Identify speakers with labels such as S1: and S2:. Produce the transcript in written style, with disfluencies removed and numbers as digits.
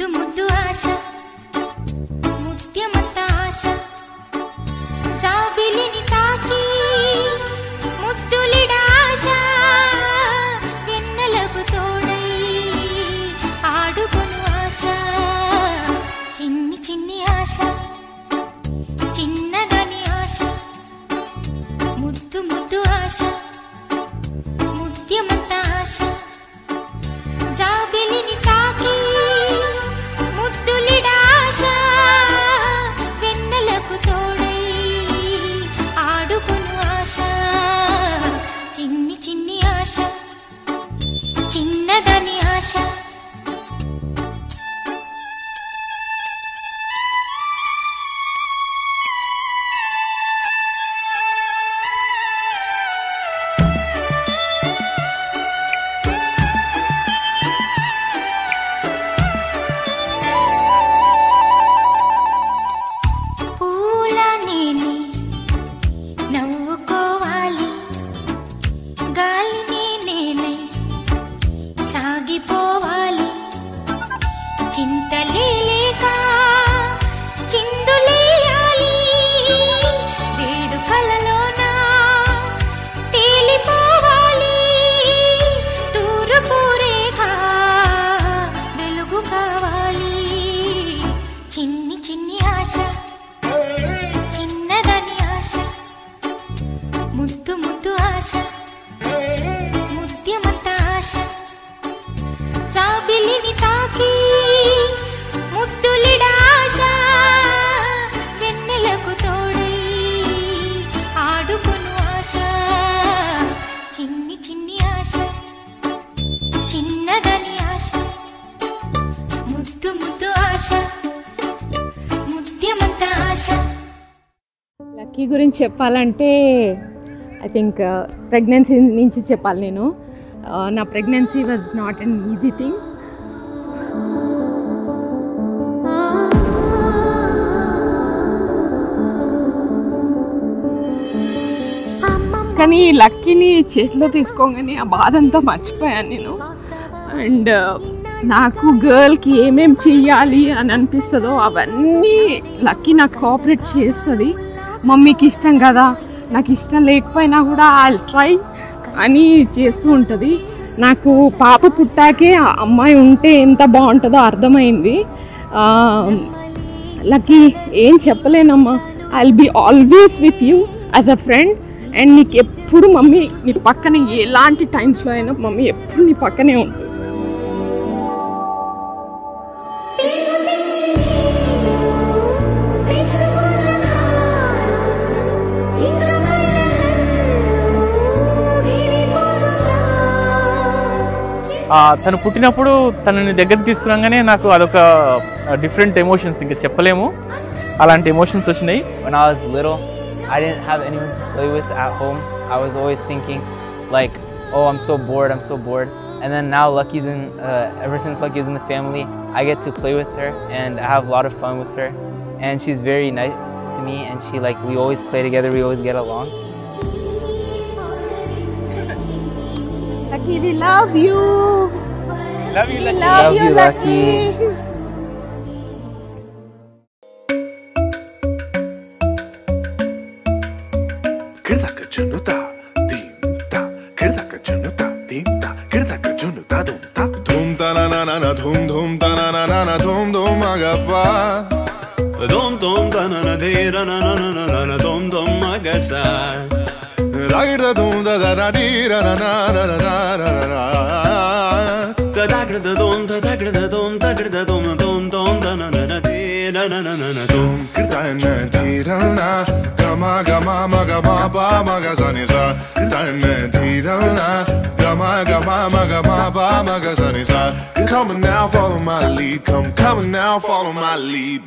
S1: ముద్దు ముద్దు ఆశ ముత్యమంత ఆశ జాబిలిని తాకి ముద్దులిడ ఆశ వెన్నెలకు తోడై ఆడుకొను ఆశ చిన్ని చిన్ని ఆశ చిన్నదని ఆశ ముద్దు ముద్దు ఆశ ముత్యమంత ఆశ జాబిలిని తాకి ముద్దులిడ ఆశ వెన్నెలకు తోడై ఆడుకొను ఆశ చిన్ని చిన్ని ఆశ చిన్నదని ఆశ సాగిపోవాలి చింతలేక చిందులేయాలి వేడుకలలోన తేలిపోవాలి తూర్పు రేఖ వెలుగు కావాలి చిన్ని చిన్ని ఆశ చిన్నదని ఆశ ముద్దు ముద్దు ఆశ ముత్యమంత ఆశ జాబిలిని తాకి ముద్దులిడ ఆశ వెన్నెలకు తోడై ఆడుకొను ఆశ చిన్ని చిన్ని ఆశ చిన్నదని ఆశ ముద్దు ముద్దు ఆశ ముత్యమంత ఆశ.
S2: లక్కీ గురించి చెప్పాలంటే ఐ థింక్ ప్రెగ్నెన్సీ నుంచి చెప్పాలి నేను. నా pregnancy was not an easy thing. కానీ లక్కీని చేతిలో తీసుకోగానే ఆ బాధ అంతా మర్చిపోయాను నేను. అండ్ నాకు గర్ల్కి ఏమేమి చెయ్యాలి అని అనిపిస్తుందో అవన్నీ లక్కీ నాకు కోఆపరేట్ చేస్తుంది. మమ్మీకి ఇష్టం కదా, నాకు ఇష్టం లేకపోయినా కూడా ఐల్ ట్రై అని చేస్తూ ఉంటుంది. నాకు పాప పుట్టాకే అమ్మాయి ఉంటే ఎంత బాగుంటుందో అర్థమైంది. లక్కీ ఏం చెప్పలేనమ్మా, I will be always with you as a friend. And నీకు ఎప్పుడు మమ్మీ నీ పక్కనే, ఎలాంటి టైమ్స్లో అయినా మమ్మీ ఎప్పుడు నీ పక్కనే ఉంటుంది.
S3: తను పుట్టినప్పుడు తనని దగ్గర తీసుకురాగానే నాకు అదొక డిఫరెంట్ ఎమోషన్స్, ఇంకా చెప్పలేము, అలాంటి ఎమోషన్స్ వచ్చినాయి.
S4: When I was little, I didn't have anyone to play with at home. I was always thinking like, oh, I'm so bored. And then now Lucky's ever since Lucky's in the family, I get to play with her and I have a lot of fun with her. And she's very nice to me, and we always play together, we always get along.
S2: Lucky, we love you.
S3: Love you, Lucky.
S4: Love you, Lucky.
S5: Kirdaka junuta, dimta. Kirdaka junuta, dimta. Kirdaka junuta, dumta. Dum ta na na na na, dum dum ta na na na na, dum dum magapa. Dum dum ta na na de na na na na na na, dum dum magasa. Ragda dum da da da di ra na na na na na na. Da da da dum da da da dum da da dum dum dum da na na na de na na na na dum. Kirta na di ra na. Gama gama maga ma ba maga sa ni sa. Kirta na di ra na. Gama gama maga ma ba maga sa ni sa. Come now, follow my lead. Come now, follow my lead.